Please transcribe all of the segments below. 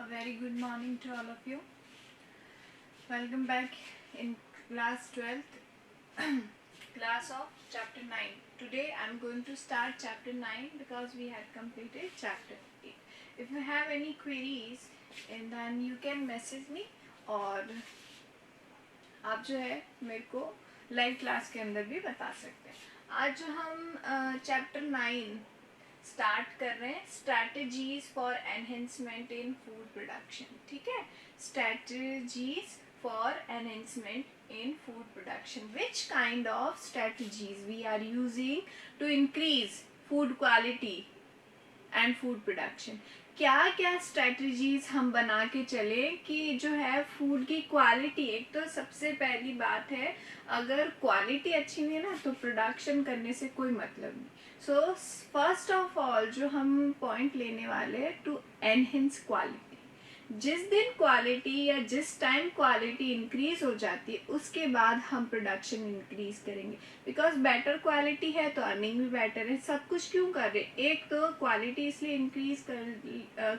A very good morning to all of you. Welcome back in class 12th, class of chapter 9. Today I am going to start chapter 9 because we had completed chapter 8. If you have any queries, and then you can message me और आप जो है मेरे को live class के अंदर भी बता सकते हैं. आज जो हम चैप्टर 9 स्टार्ट कर रहे हैं, strategies for enhancement in food production. ठीक है, strategies for enhancement in food production. Which kind of strategies we are using to increase food quality and food production. क्या क्या स्ट्रैटेजीज हम बना के चले कि जो है फूड की क्वालिटी. एक तो सबसे पहली बात है, अगर क्वालिटी अच्छी नहीं है ना तो प्रोडक्शन करने से कोई मतलब नहीं. सो फर्स्ट ऑफ ऑल जो हम पॉइंट लेने वाले हैं, टू एनहेंस क्वालिटी. जिस दिन क्वालिटी या जिस टाइम क्वालिटी इंक्रीज हो जाती है उसके बाद हम प्रोडक्शन इंक्रीज करेंगे. बिकॉज बेटर क्वालिटी है तो अर्निंग भी बेटर है. सब कुछ क्यों कर रहे हैं, एक तो क्वालिटी इसलिए इंक्रीज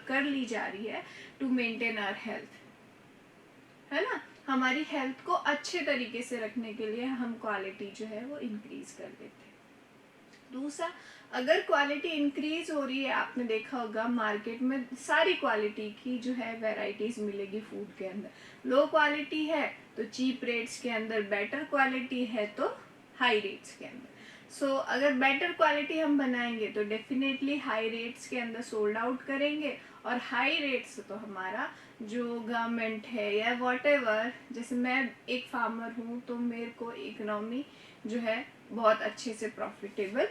कर ली जा रही है टू मेंटेन आवर हेल्थ, है ना. हमारी हेल्थ को अच्छे तरीके से रखने के लिए हम क्वालिटी जो है वो इंक्रीज कर देते हैं. दूसरा, अगर क्वालिटी इंक्रीज हो रही है, आपने देखा होगा मार्केट में सारी क्वालिटी की जो है वैरायटीज मिलेगी फूड के अंदर. लो क्वालिटी है तो चीप रेट्स के अंदर, बेटर क्वालिटी है तो हाई रेट्स के अंदर. सो अगर बेटर क्वालिटी हम बनाएंगे तो डेफिनेटली हाई रेट्स के अंदर सोल्ड आउट करेंगे. और हाई रेट्स तो हमारा जो गवर्नमेंट है या वॉटेवर, जैसे मैं एक फार्मर हूँ तो मेरे को इकोनॉमी जो है बहुत अच्छे से प्रॉफिटेबल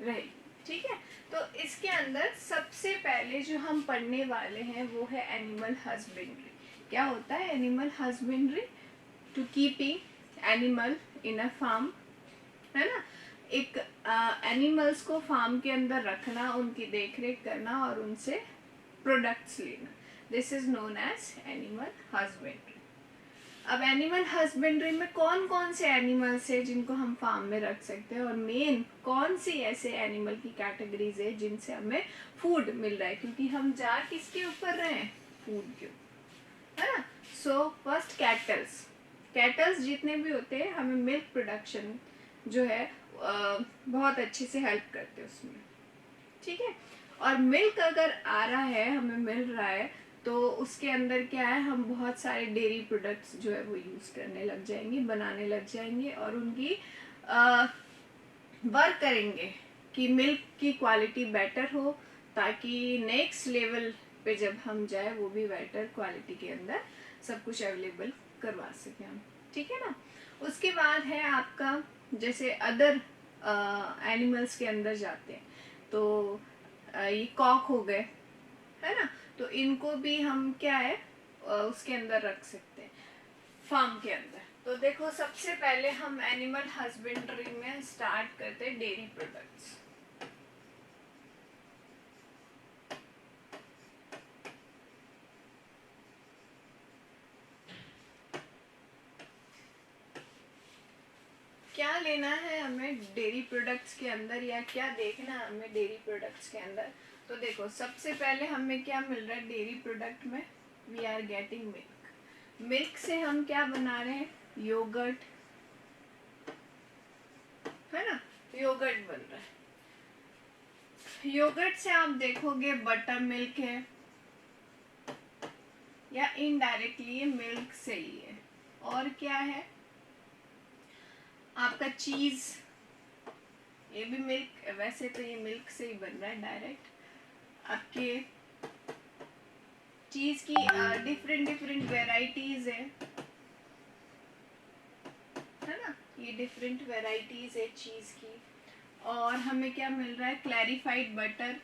रहेगी. ठीक है, तो इसके अंदर सबसे पहले जो हम पढ़ने वाले हैं वो है एनिमल हस्बेंड्री. क्या होता है animal husbandry? To keeping animal in a farm, है ना. एक एनिमल्स को फार्म के अंदर रखना, उनकी देखरेख करना और उनसे प्रोडक्ट्स लेना. This is known as animal husbandry. अब एनिमल हस्बेंड्री में कौन कौन से एनिमल्स है जिनको हम फार्म में रख सकते हैं, और मेन कौन सी ऐसे एनिमल की कैटेगरीज है जिनसे हमें फूड मिल रहा है, क्योंकि हम जा किसके ऊपर रहे हैं, फूड के ऊपर, है ना. So first kettles. कैटल्स जितने भी होते हैं हमें मिल्क प्रोडक्शन जो है बहुत अच्छे से हेल्प करते हैं उसमें. ठीक है, और मिल्क अगर आ रहा है, हमें मिल रहा है, तो उसके अंदर क्या है, हम बहुत सारे डेयरी प्रोडक्ट्स जो है वो यूज़ करने लग जाएंगे, बनाने लग जाएंगे और उनकी वर्क करेंगे कि मिल्क की क्वालिटी बेटर हो, ताकि नेक्स्ट लेवल पे जब हम जाए वो भी बेटर क्वालिटी के अंदर सब कुछ अवेलेबल करवा सकें हम. ठीक है ना. उसके बाद है आपका, जैसे अदर एनिमल्स के अंदर जाते हैं तो ये कॉक हो गए, है ना. तो इनको भी हम क्या है उसके अंदर रख सकते हैं फार्म के अंदर. तो देखो सबसे पहले हम एनिमल हस्बेंड्री में स्टार्ट करते हैं डेयरी प्रोडक्ट्स. क्या लेना है हमें डेयरी प्रोडक्ट्स के अंदर, या क्या देखना है हमें डेयरी प्रोडक्ट्स के अंदर. तो देखो सबसे पहले हमें क्या मिल रहा है डेयरी प्रोडक्ट में, we are getting milk. Milk से हम क्या बना रहे हैं, योगर्ट, है ना. योगर्ट बन रहा है. योगर्ट से आप देखोगे बटर मिल्क है, या इनडायरेक्टली ये मिल्क से ही है. और क्या है आपका चीज, ये भी मिल्क, वैसे तो ये मिल्क से ही बन रहा है डायरेक्ट. आपके चीज की डिफरेंट डिफरेंट वेराइटीज है ना. ये डिफरेंट वेराइटीज है चीज की. और हमें क्या मिल रहा है, क्लैरिफाइड बटर.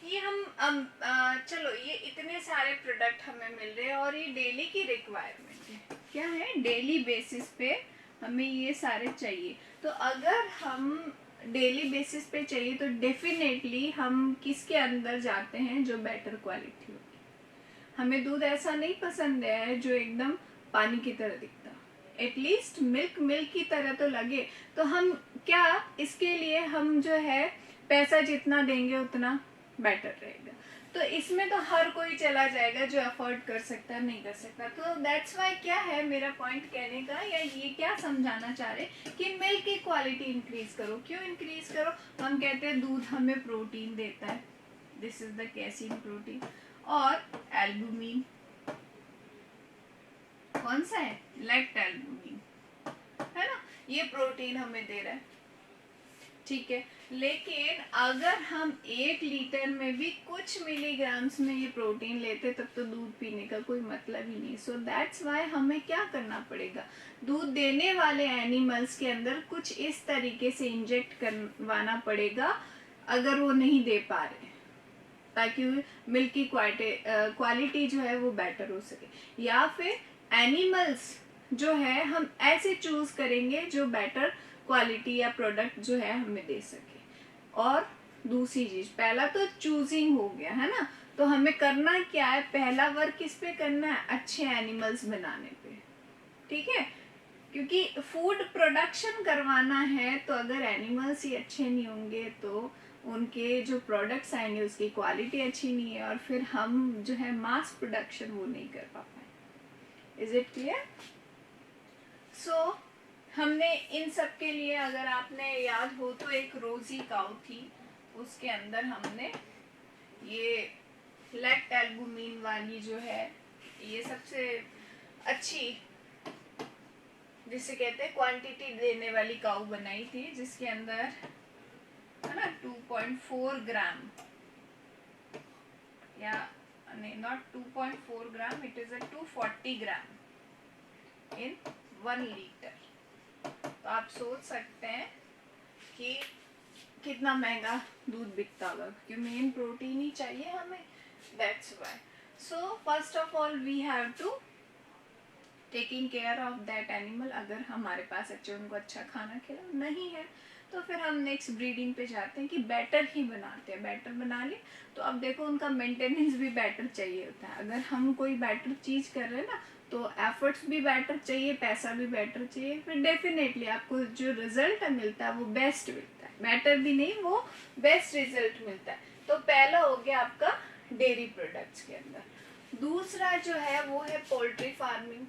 ये हम चलो ये इतने सारे प्रोडक्ट हमें मिल रहे हैं और ये डेली की रिक्वायरमेंट है. क्या है, डेली बेसिस पे हमें ये सारे चाहिए. तो अगर हम डेली बेसिस पे चाहिए तो डेफिनेटली हम किसके अंदर जाते हैं, जो बेटर क्वालिटी होगी. हमें दूध ऐसा नहीं पसंद है जो एकदम पानी की तरह दिखता, एटलीस्ट मिल्क की तरह तो लगे। तो हम क्या, इसके लिए हम जो है पैसा जितना देंगे उतना बेटर रहेगा। तो इसमें तो हर कोई चला जाएगा जो अफोर्ड कर सकता है, नहीं कर सकता। तो दैट्स वाई क्या है मेरा पॉइंट कहने का, या ये क्या समझाना चाह रहे कि मिल्क की क्वालिटी इंक्रीज करो। क्यों इंक्रीज करो? हम कहते हैं दूध हमें प्रोटीन देता है, this is the casein protein, और एल्बुमिन कौन सा है? लैक्ट एल्बुमिन, है ना, ये प्रोटीन हमें दे रहा है, ठीक है। लेकिन अगर हम 1 लीटर में भी कुछ मिलीग्राम्स में ये प्रोटीन लेते तब तो दूध पीने का कोई मतलब ही नहीं। सो दैट्स वाई हमें क्या करना पड़ेगा, दूध देने वाले एनिमल्स के अंदर कुछ इस तरीके से इंजेक्ट करवाना पड़ेगा अगर वो नहीं दे पा रहे, ताकि मिल्क की क्वालिटी जो है वो बेटर हो सके। या फिर एनिमल्स जो है हम ऐसे चूज करेंगे जो बेटर क्वालिटी या प्रोडक्ट जो है हमें दे सके। और दूसरी चीज, पहला तो चूजिंग हो गया है ना, तो हमें करना क्या है, पहला वर्क किस पे करना है, अच्छे एनिमल्स बनाने पे, ठीक है। क्योंकि फूड प्रोडक्शन करवाना है, तो अगर एनिमल्स ही अच्छे नहीं होंगे तो उनके जो प्रोडक्ट्स आएंगे उसकी क्वालिटी अच्छी नहीं है, और फिर हम जो है मास प्रोडक्शन वो नहीं कर पा पाए। Is it clear? सो हमने इन सब के लिए, अगर आपने याद हो तो एक रोजी काउ थी, उसके अंदर हमने ये लैक्ट एल्बुमिन वाली जो है, ये सबसे अच्छी जिसे कहते हैं क्वांटिटी देने वाली काउ बनाई थी, जिसके अंदर है ना 2.4 ग्राम, या नहीं, not 2.4 gram, it is a 240 gram in 1 litre. तो आप सोच सकते हैं कि कितना महंगा दूध बिकता होगा, क्योंकि मेन प्रोटीन ही चाहिए हमें, that's why. So first of all we have to taking care of that animal. अगर हमारे पास उनको अच्छा खाना खिला नहीं है तो फिर हम नेक्स्ट ब्रीडिंग पे जाते हैं कि बेटर ही बनाते हैं। बेटर बना लिए तो अब देखो उनका मेंटेनेंस भी बेटर चाहिए होता है। अगर हम कोई बेटर चीज कर रहे हैं ना, तो एफर्ट्स भी बेटर चाहिए, पैसा भी बेटर चाहिए, फिर डेफिनेटली आपको जो रिजल्ट मिलता है वो बेस्ट मिलता है। बेटर भी नहीं, वो बेस्ट रिजल्ट मिलता है। तो पहला हो गया आपका डेयरी प्रोडक्ट्स के अंदर। दूसरा जो है वो है पोल्ट्री फार्मिंग,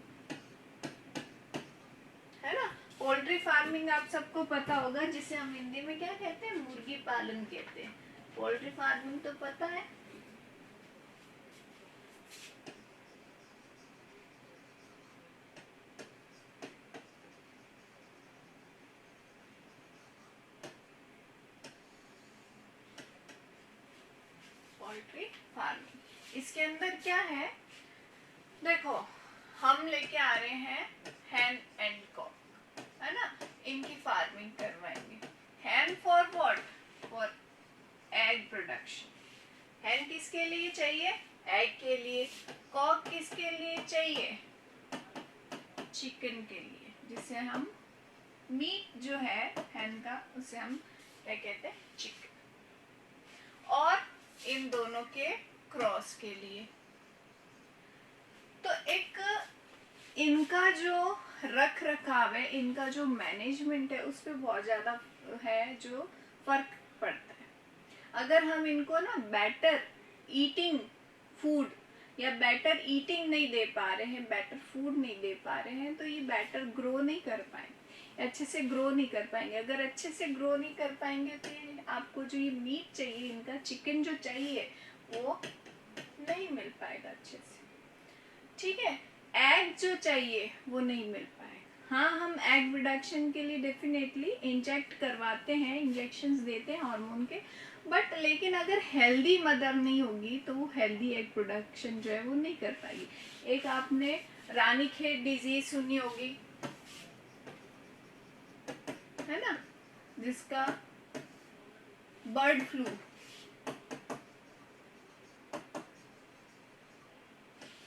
है ना। पोल्ट्री फार्मिंग आप सबको पता होगा, जिसे हम हिंदी में क्या कहते हैं, मुर्गी पालन कहते हैं। पोल्ट्री फार्मिंग तो पता है। पोल्ट्री फार्मिंग, इसके अंदर क्या है, देखो हम लेके आ रहे हैं हैन एंड कॉक, है ना, इनकी फार्मिंग करवाएंगे। Hen for what? For egg production. Hen किसके लिए चाहिए? एग के लिए। कॉक किसके लिए चाहिए? चिकन के लिए, जिसे हम मीट जो है हैन का, उसे हम क्या कहते हैं, चिकन। और इन दोनों के क्रॉस के लिए। तो एक इनका जो रख रखाव है, इनका जो मैनेजमेंट है, उस पर बहुत ज़्यादा है जो फर्क पड़ता है। अगर हम इनको ना बेटर ईटिंग फूड या बेटर ईटिंग नहीं दे पा रहे हैं, बेटर फूड नहीं दे पा रहे हैं, तो ये बेटर ग्रो नहीं कर पाएंगे, अच्छे से ग्रो नहीं कर पाएंगे। अगर अच्छे से ग्रो नहीं कर पाएंगे तो ये आपको जो ये मीट चाहिए, इनका चिकन जो चाहिए, वो नहीं मिल पाएगा अच्छे से, ठीक है। एग जो चाहिए वो नहीं मिल पाएगा। हाँ, हम एग प्रोडक्शन के लिए डेफिनेटली इंजेक्ट करवाते हैं, इंजेक्शंस देते हैं हार्मोन के, बट लेकिन अगर हेल्दी मदर नहीं होगी तो वो हेल्दी एग प्रोडक्शन जो है वो नहीं कर पाएगी। एक आपने रानीखेत डिजीज सुनी होगी, है ना, जिसका बर्ड फ्लू,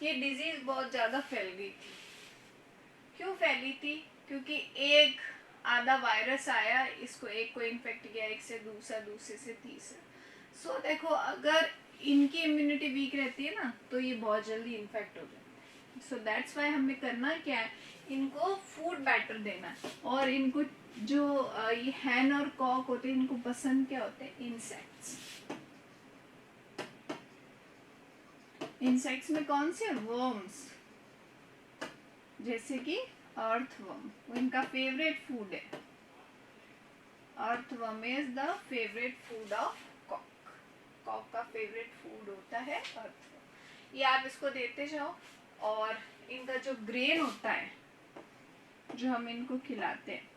ये डिजीज बहुत ज्यादा फैल गई थी। क्यों फैली थी? क्योंकि एक आधा वायरस आया, इसको एक को इन्फेक्ट किया, एक से दूसरा, दूसरे से तीसरा। सो देखो अगर इनकी इम्यूनिटी वीक रहती है ना, तो ये बहुत जल्दी इन्फेक्ट हो जाता है। सो दैट्स वाई हमें करना क्या है, इनको फूड बैटर देना है। और इनको जो ये हैन और कॉक होते हैं, इनको पसंद क्या होते हैं? इंसेक्ट्स। इंसेक्ट्स में कौन से? वर्म्स, जैसे कि अर्थवर्म, वो इनका फेवरेट फूड है। Earthworm is the favourite food of cock. Cock का फेवरेट फूड होता है अर्थवर्म। ये आप इसको देते जाओ। और इनका जो ग्रेन होता है जो हम इनको खिलाते हैं,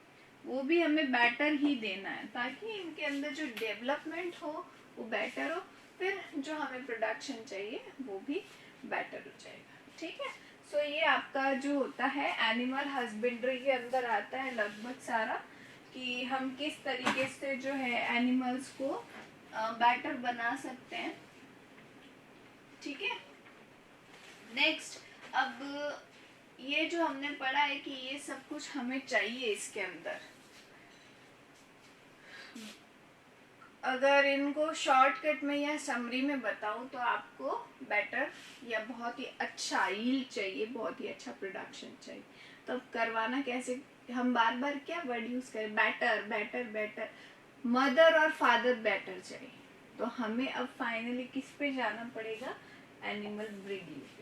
वो भी हमें बैटर ही देना है, ताकि इनके अंदर जो डेवलपमेंट हो वो बेटर हो, फिर जो हमें प्रोडक्शन चाहिए वो भी बेटर हो जाएगा। ठीक है। सो ये आपका जो होता है एनिमल हस्बेंड्री के अंदर आता है लगभग सारा, कि हम किस तरीके से जो है एनिमल्स को बैटर बना सकते हैं। ठीक है। नेक्स्ट, अब ये जो हमने पढ़ा है कि ये सब कुछ हमें चाहिए इसके अंदर। अगर इनको शॉर्टकट में या समरी में बताऊं तो आपको बेटर या बहुत ही अच्छा यील्ड चाहिए, बहुत ही अच्छा प्रोडक्शन चाहिए। तो अब करवाना कैसे? हम बार बार क्या वर्ड यूज करें? Better better better. मदर और फादर बेटर चाहिए। तो हमें अब फाइनली किस पे जाना पड़ेगा? एनिमल ब्रीडिंग पे।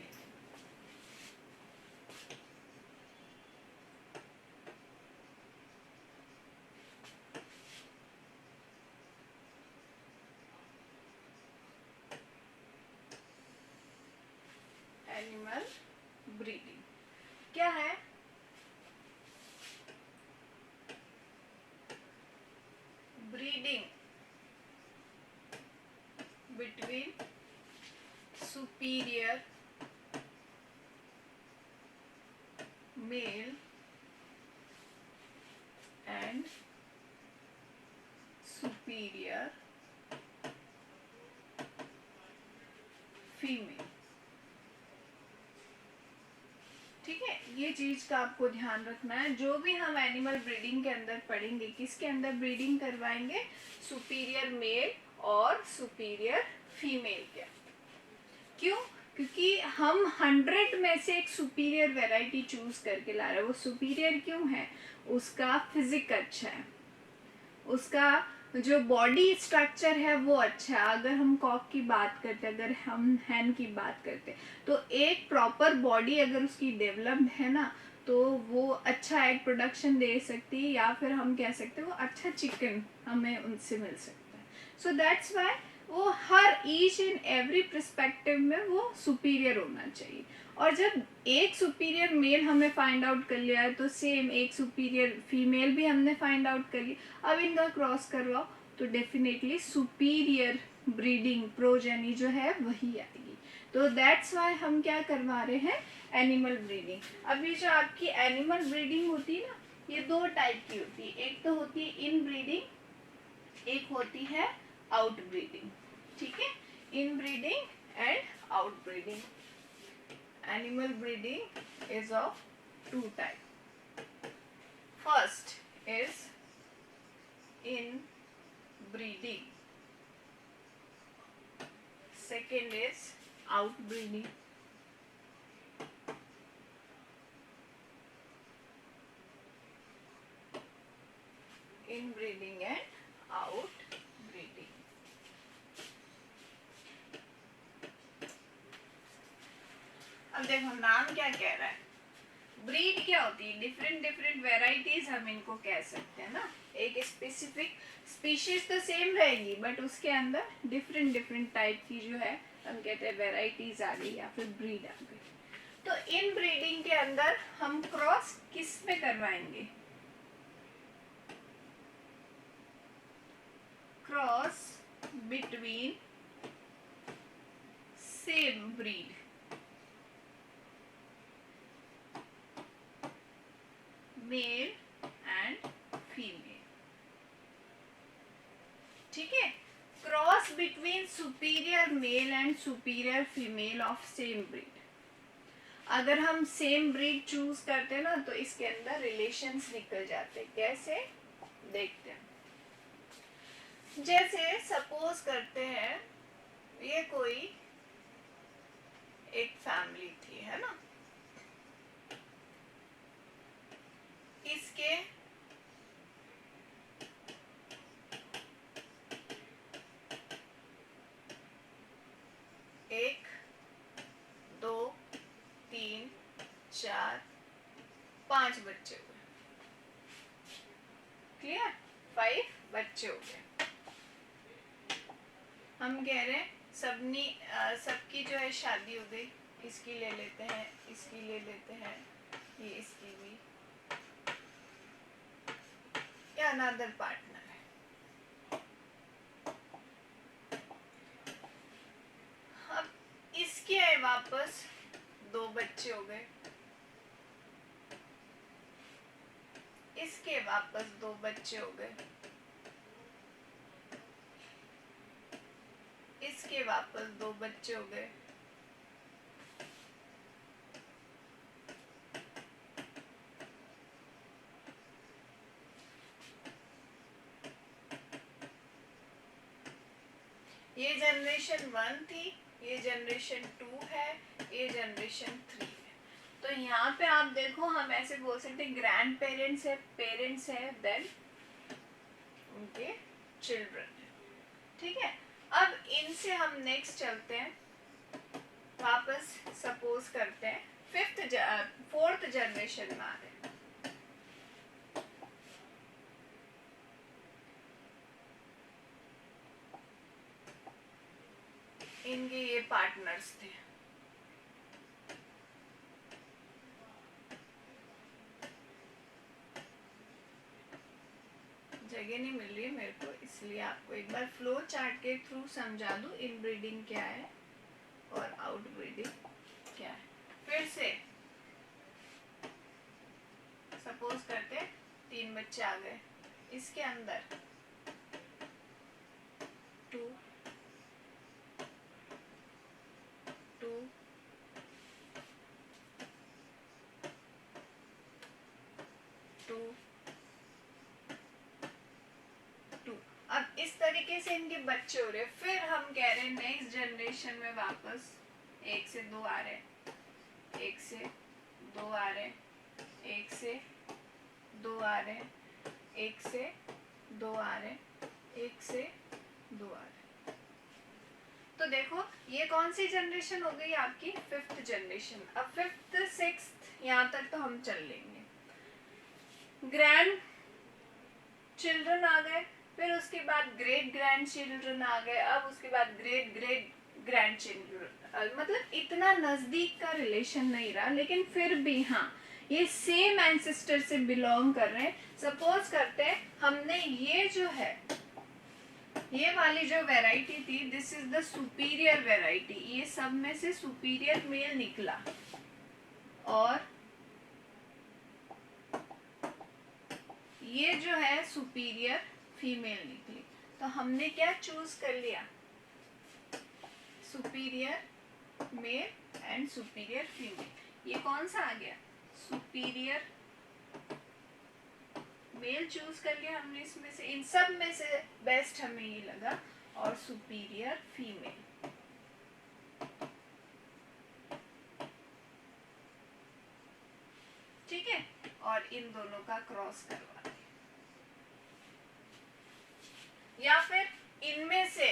एनिमल ब्रीडिंग क्या है? Breeding between superior male and superior female। ठीक है, ये चीज का आपको ध्यान रखना है। जो भी हम एनिमल ब्रीडिंग के अंदर पढ़ेंगे, किसके अंदर ब्रीडिंग करवाएंगे? सुपीरियर मेल और सुपीरियर फीमेल के। क्यों? क्योंकि हम 100 में से एक सुपीरियर वैरायटी चूज करके ला रहे हैं। वो सुपीरियर क्यों है? उसका फिजिक अच्छा है, उसका जो बॉडी स्ट्रक्चर है वो अच्छा है। अगर हम कॉक की बात करते हैं, अगर हम हैन की बात करते हैं, तो एक प्रॉपर बॉडी अगर उसकी डेवलप्ड है ना, तो वो अच्छा एग प्रोडक्शन दे सकती है, या फिर हम कह सकते हैं वो अच्छा चिकन हमें उनसे मिल सकता है। सो दैट्स वाई वो हर ईच एंड एवरी पर्सपेक्टिव में वो सुपीरियर होना चाहिए। और जब एक सुपीरियर मेल हमने फाइंड आउट कर लिया है, तो सेम एक सुपीरियर फीमेल भी हमने फाइंड आउट कर लिया। अब इनका क्रॉस करवाओ तो डेफिनेटली सुपीरियर ब्रीडिंग प्रोजेनी जो है वही आएगी। तो दैट्स वाई हम क्या करवा रहे हैं? Animal breeding. अभी जो आपकी एनिमल ब्रीडिंग होती है ना, ये दो टाइप की होती है। एक तो होती है इन ब्रीडिंग, एक होती है आउट ब्रीडिंग। ठीक है, in breeding and out breeding. Animal breeding is of two types. First is inbreeding. Second is outbreeding. Inbreeding and outbreeding. अब देखो नाम क्या कह रहा है? ब्रीड क्या होती है? डिफरेंट डिफरेंट वेराइटीज हम इनको कह सकते हैं ना। एक स्पेसिफिक स्पीशीज तो सेम रहेगी, बट उसके अंदर डिफरेंट डिफरेंट टाइप की जो है हम कहते हैं वेराइटीज आ गई या फिर ब्रीड आ गई। तो इन ब्रीडिंग के अंदर हम क्रॉस किस में करवाएंगे? Cross between same breed, male and female. ठीक है, cross between superior male and superior female of same breed. अगर हम सेम ब्रीड चूज करते हैं ना, तो इसके अंदर रिलेशंस निकल जाते हैं। कैसे? देखते हैं। जैसे सपोज करते हैं ये कोई एक फैमिली थी, है ना। 5 बच्चे हो गए, क्लियर, 5 बच्चे हो गए। हम कह रहे हैं सबकी जो है शादी हो गई, इसकी ले लेते हैं, इसकी ले लेते हैं, ये इसकी भी, या अनदर पार्टनर है। अब इसके आए वापस 2 बच्चे हो गए, इसके वापस 2 बच्चे हो गए, इसके वापस 2 बच्चे हो गए, ये जनरेशन 1 थी, ये जनरेशन 2 है, ये जनरेशन 3 है। तो यहाँ पे आप देखो हम ऐसे बोल सकते हैं ग्रैंड पेरेंट्स है देन उनके चिल्ड्रन है, ठीक है। अब इनसे हम नेक्स्ट चलते हैं, वापस सपोज करते हैं 4th जनरेशन में आ रहे हैं। इनके ये पार्टनर्स थे, जगह नहीं मिल रही है मेरे को, इसलिए आपको एक बार फ्लो चार्ट के थ्रू समझा दूं इनब्रीडिंग क्या है और आउटब्रीडिंग क्या है। फिर से सपोज करते हैं 3 बच्चे आ गए, इसके अंदर 2 2 2 2। अब इस तरीके से इनके बच्चे हो रहे, फिर हम कह रहे हैं नेक्स्ट जनरेशन में वापस 1 से 2 आ रहे, 1 से 2 आ रहे, 1 से 2 आ रहे, 1 से 2 आ रहे, 1 से 2 आ रहे। तो देखो ये कौन सी जनरेशन हो गई आपकी 5th जनरेशन। अब 5th 6th यहाँ तक तो हम चल लेंगे, ग्रैंड चिल्ड्रन आ गए, फिर उसके बाद ग्रेट ग्रैंड चिल्ड्रन आ गए, अब उसके बाद ग्रेट ग्रेट ग्रैंड चिल्ड्रन। मतलब इतना नजदीक का रिलेशन नहीं रहा, लेकिन फिर भी हाँ ये सेम एंसेस्टर से बिलोंग कर रहे हैं। सपोज करते हैं हमने ये जो है ये वाली जो वैरायटी थी, this is the superior variety, ये सब में से सुपीरियर मेल निकला और ये जो है सुपीरियर फीमेल निकली। तो हमने क्या चूज कर लिया, superior male and superior female. ये कौन सा आ गया, सुपीरियर मेल चूज कर लिया हमने, इसमें से इन सब में से बेस्ट हमें ये लगा, और सुपीरियर फीमेल। ठीक है, और इन दोनों का क्रॉस करवा दें, या फिर इनमें से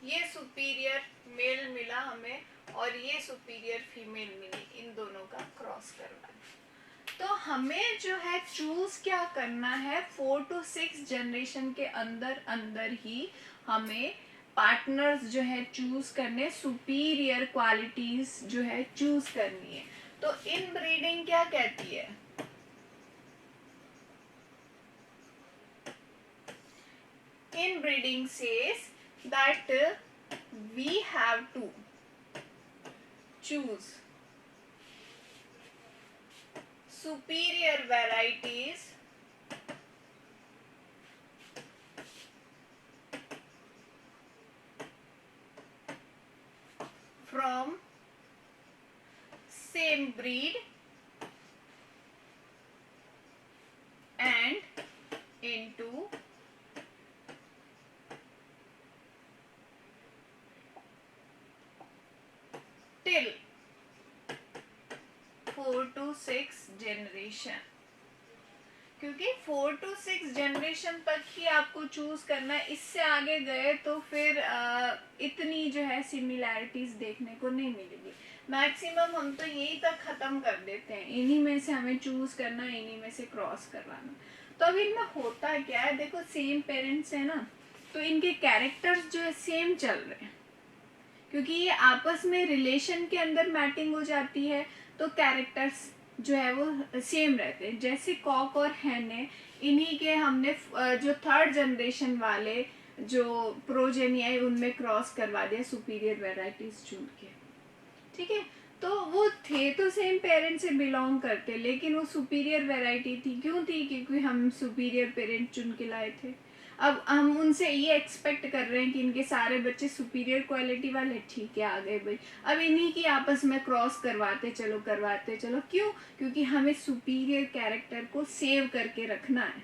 ये सुपीरियर मेल मिला हमें और ये सुपीरियर फीमेल मिली, इन दोनों का क्रॉस करवा दें। तो हमें जो है चूज क्या करना है, 4 to 6 जनरेशन के अंदर अंदर ही हमें पार्टनर्स जो है चूज करने, सुपीरियर क्वालिटीज जो है चूज करनी है। तो इन ब्रीडिंग क्या कहती है, in breeding says that we have to choose superior varieties from same breed and into till 4 to 6 generation। क्योंकि 4 to 6 जनरेशन तक ही आपको चूज करना है, इससे आगे गए तो फिर इतनी जो है सिमिलैरिटीज देखने को नहीं मिलेगी। मैक्सिमम हम तो यही तक खत्म कर देते हैं, इन्हीं में से हमें चूज करना, इन्हीं में से क्रॉस करवाना। तो अब इनमें होता क्या है, देखो सेम पेरेंट्स है ना, तो इनके कैरेक्टर्स जो है सेम चल रहे हैं, क्योंकि ये आपस में रिलेशन के अंदर मैटिंग हो जाती है, तो कैरेक्टर्स जो है वो सेम रहते हैं। जैसे कॉक और हैन है, इन्हीं के हमने जो थर्ड जनरेशन वाले जो प्रोजेनी है उनमें क्रॉस करवा दिया सुपीरियर वेराइटीज चुन के, ठीक है। तो वो थे तो सेम पेरेंट से बिलोंग करते, लेकिन वो सुपीरियर वैरायटी थी, क्यों थी, क्योंकि हम सुपीरियर पेरेंट चुन के लाए थे। अब हम उनसे ये एक्सपेक्ट कर रहे हैं कि इनके सारे बच्चे सुपीरियर क्वालिटी वाले, ठीक है आ गए भाई, अब इन्हीं की आपस में क्रॉस करवाते चलो करवाते चलो। क्यों? क्योंकि हमें सुपीरियर कैरेक्टर को सेव करके रखना है।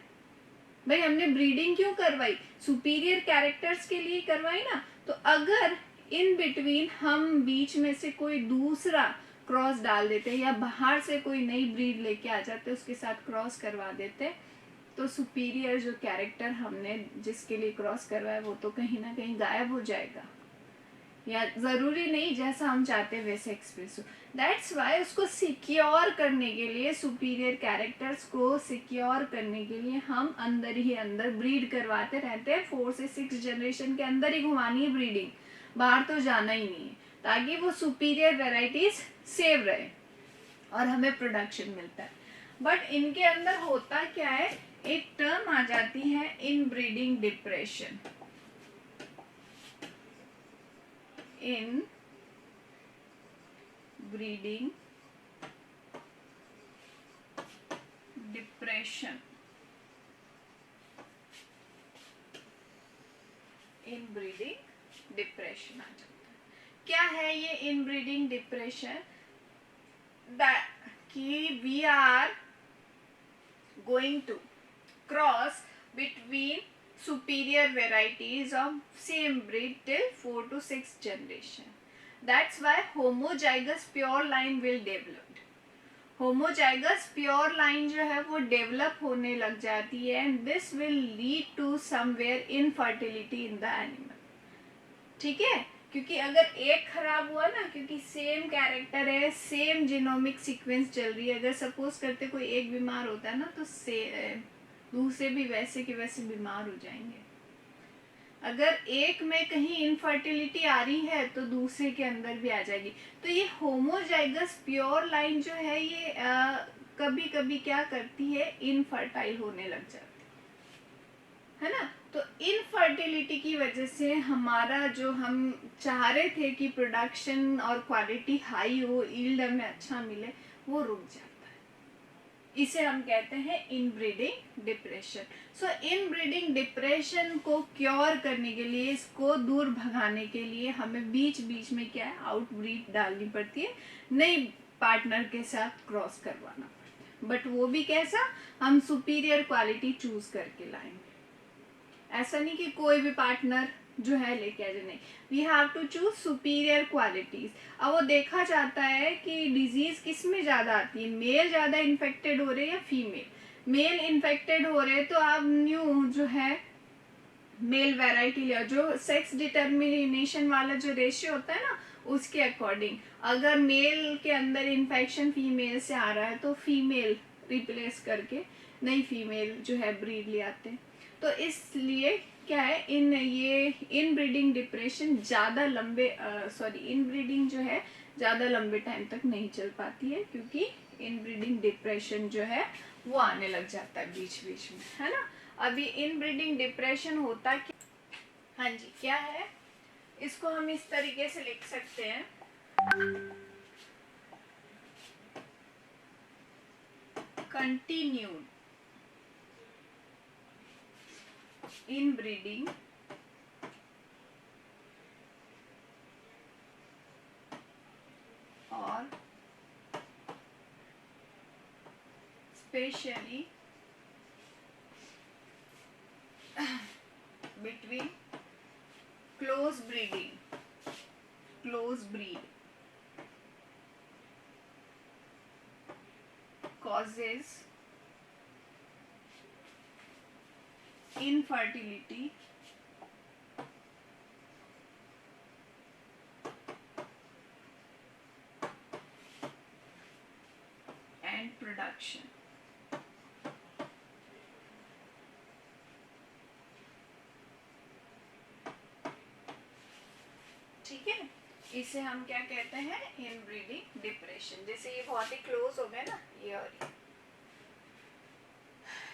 भाई हमने ब्रीडिंग क्यों करवाई? सुपीरियर कैरेक्टर्स के लिए करवाई ना। तो अगर इन बिटवीन हम बीच में से कोई दूसरा क्रॉस डाल देते या बाहर से कोई नई ब्रीड लेके आ जाते, उसके साथ क्रॉस करवा देते, तो सुपीरियर जो कैरेक्टर हमने जिसके लिए क्रॉस करवाया वो तो कहीं ना कहीं गायब हो जाएगा, या जरूरी नहीं जैसा हम चाहते वैसे एक्सप्रेस हो। दैट्स वाई उसको सिक्योर करने के लिए, सुपीरियर कैरेक्टर्स को सिक्योर करने के लिए हम अंदर ही अंदर ब्रीड करवाते रहते हैं। 4 से 6 जनरेशन के अंदर ही घुमानी है ब्रीडिंग, बाहर तो जाना ही नहीं है, ताकि वो सुपीरियर वेराइटीज सेव रहे और हमें प्रोडक्शन मिलता है। बट इनके अंदर होता क्या है, एक टर्म आ जाती है inbreeding depression. Inbreeding depression, inbreeding depression आ जाता है। क्या है ये इनब्रीडिंग डिप्रेशन? कि we are going to cross between superior varieties of same breed till 4 to 6 generation. That's why homozygous pure line will develop. Homozygous pure line जो है वो डेवलप होने लग जाती है, and this will lead to somewhere infertility in the animal. ठीक है, क्योंकि अगर एक खराब हुआ ना, क्योंकि सेम कैरेक्टर है, सेम जीनोमिक सीक्वेंस चल रही है, अगर सपोज करते कोई एक बीमार होता है ना, तो दूसरे भी वैसे के वैसे बीमार हो जाएंगे। अगर एक में कहीं इनफर्टिलिटी आ रही है तो दूसरे के अंदर भी आ जाएगी। तो ये होमोजाइगस प्योर लाइन जो है ये कभी कभी क्या करती है, इनफर्टाइल होने लग जाती है ना। तो इनफर्टिलिटी की वजह से हमारा जो हम चाह रहे थे कि प्रोडक्शन और क्वालिटी हाई हो, यील्ड हमें अच्छा मिले, वो रुक जाता है। इसे हम कहते हैं इनब्रीडिंग डिप्रेशन। सो इनब्रीडिंग डिप्रेशन को क्योर करने के लिए, इसको दूर भगाने के लिए हमें बीच बीच में क्या है, आउटब्रीड डालनी पड़ती है, नई पार्टनर के साथ क्रॉस करवाना पड़ता है। बट वो भी कैसा, हम सुपीरियर क्वालिटी चूज करके लाएंगे। ऐसा नहीं कि कोई भी पार्टनर जो है लेके आ जाए, नहीं, we have to choose superior qualities. अब वो देखा जाता है कि डिजीज किस में ज्यादा आती है, मेल ज्यादा इन्फेक्टेड हो रहे या फीमेल। मेल इन्फेक्टेड हो रहे तो आप न्यू जो है मेल वेराइटी लिया, जो सेक्स डिटर्मिनेशन वाला जो रेशियो होता है ना, उसके अकॉर्डिंग। अगर मेल के अंदर इन्फेक्शन फीमेल से आ रहा है तो फीमेल रिप्लेस करके नई फीमेल जो है ब्रीड ले आते हैं। तो इसलिए क्या है, इनब्रीडिंग डिप्रेशन ज़्यादा लंबे इनब्रीडिंग जो है ज़्यादा लंबे टाइम तक नहीं चल पाती है, क्योंकि इनब्रीडिंग डिप्रेशन जो है वो आने लग जाता है बीच बीच में, है ना। अभी इनब्रीडिंग डिप्रेशन होता क्या, हाँ जी, क्या है, इसको हम इस तरीके से लिख सकते हैं, कंटिन्यूड इनब्रीडिंग और specially between close breed causes infertility and production. ठीक है, इसे हम क्या कहते हैं, इनब्रीडिंग डिप्रेशन। जैसे ये बहुत ही क्लोज हो गए ना, ये और ये,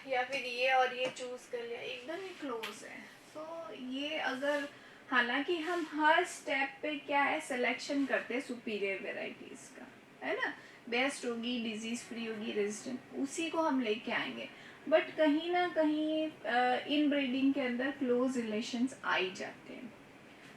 या फिर ये और ये चूज कर लिया, एकदम ही क्लोज है। तो ये अगर, हालांकि हम हर स्टेप पे क्या है, सिलेक्शन करते हैं सुपीरियर वेराइटीज का, है ना, बेस्ट होगी, डिजीज फ्री होगी, रेजिस्टेंट, उसी को हम लेके आएंगे। बट कहीं ना कहीं इन ब्रीडिंग के अंदर क्लोज रिलेशंस आ ही जाते हैं।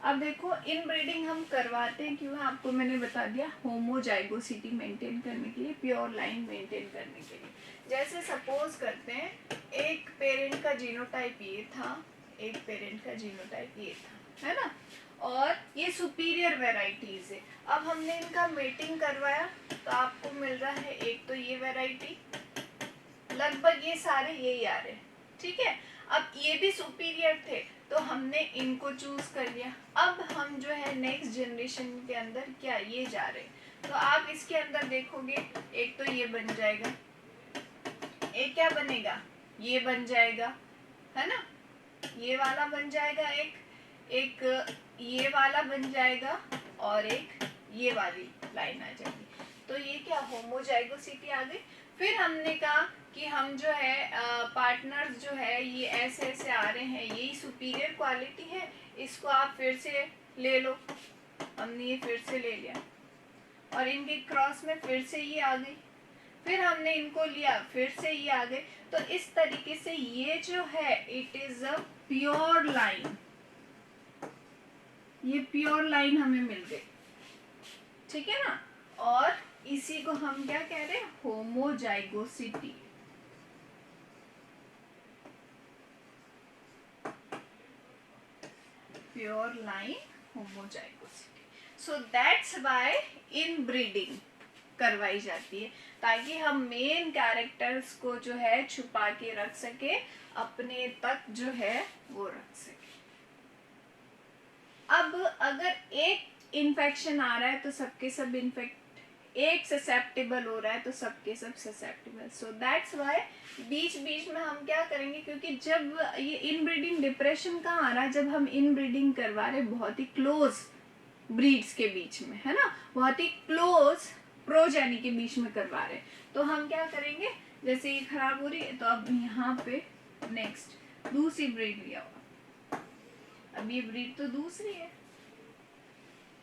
अब देखो, इन ब्रीडिंग हम करवाते हैं क्यों, आपको मैंने बता दिया, होमोजाइगोसिटी मेंटेन करने के लिए, प्योर लाइन मेंटेन करने के लिए। जैसे सपोज करते हैं, एक पेरेंट का जीनोटाइप ये था, एक पेरेंट का जीनोटाइप ये था, है ना, और ये सुपीरियर वेराइटीज है। अब हमने इनका मेटिंग करवाया तो आपको मिल रहा है एक तो ये वेराइटी, लगभग ये सारे यही आ रहे, ठीक है। अब ये भी सुपीरियर थे तो हमने इनको चूज कर लिया। अब हम जो है नेक्स्ट जनरेशन के अंदर क्या, ये जा रहे, तो आप इसके अंदर देखोगे, एक तो ये बन जाएगा, एक क्या बनेगा, ये बन जाएगा, है ना, ये वाला बन जाएगा, एक ये वाला बन जाएगा, और एक ये वाली लाइन आ जाएगी। तो ये क्या, होमोजाइगोसिटी आ गई। फिर हमने कहा कि हम जो है पार्टनर्स जो है ये ऐसे ऐसे आ रहे हैं, यही सुपीरियर क्वालिटी है, इसको आप फिर से ले लो। हमने ये फिर से ले लिया, और इनके क्रॉस में फिर से ये आ गई, फिर हमने इनको लिया, फिर से ये आ गए। तो इस तरीके से ये जो है, it is a pure line, ये प्योर लाइन हमें मिल गई, ठीक है ना। और इसी को हम क्या कह रहे हैं, homozygosity. Pure line homozygosity. So that's why in breeding करवाई जाती है, ताकि हम मेन कैरेक्टर्स को जो है छुपा के रख सके, अपने तक जो है वो रख सके। अब अगर एक इन्फेक्शन आ रहा है तो सबके सब इन्फेक्ट, एक ससेप्टेबल हो रहा है तो सबके सब ससेप्टेबल। सो दैट्स व्हाई बीच बीच में हम क्या करेंगे, क्योंकि जब ये इनब्रीडिंग डिप्रेशन कहाँ आ रहा है, जब हम इनब्रीडिंग करवा रहे बहुत ही क्लोज ब्रीड्स के बीच में, है ना, बहुत ही क्लोज प्रोजेनी के बीच में करवा रहे, तो हम क्या करेंगे, जैसे ये खराब हो रही है तो अब यहाँ पे नेक्स्ट दूसरी ब्रीड लिया हुआ, अब ये ब्रीड तो दूसरी है,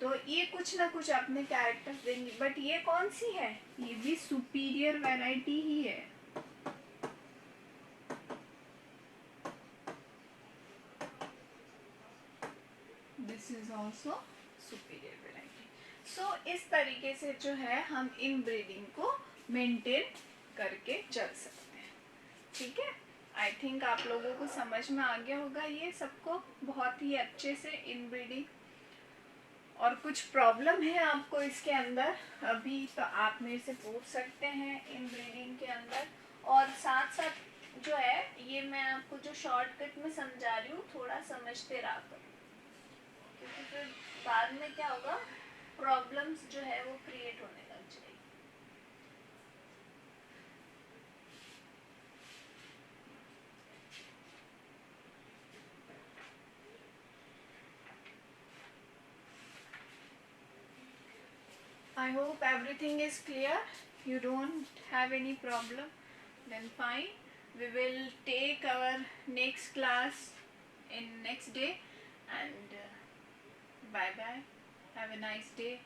तो ये कुछ ना कुछ अपने कैरेक्टर्स देंगी। बट ये कौन सी है, ये भी सुपीरियर वैरायटी ही है। This is also superior variety. So इस तरीके से जो है हम इन ब्रीडिंग को मेंटेन करके चल सकते हैं, ठीक है। आई थिंक आप लोगों को समझ में आ गया होगा ये सबको बहुत ही अच्छे से, इन ब्रीडिंग। और कुछ प्रॉब्लम है आपको इसके अंदर अभी तो आप मेरे से पूछ सकते हैं इन ब्रीडिंग के अंदर। और साथ साथ जो है, ये मैं आपको जो शॉर्टकट में समझा रही हूँ, थोड़ा समझते रहा करो, क्योंकि फिर बाद में क्या होगा, प्रॉब्लम्स जो है वो क्रिएट होने लग जाएगी। I hope everything is clear. You don't have any problem. Then fine. We will take our next class in next day. And bye bye. Have a nice day.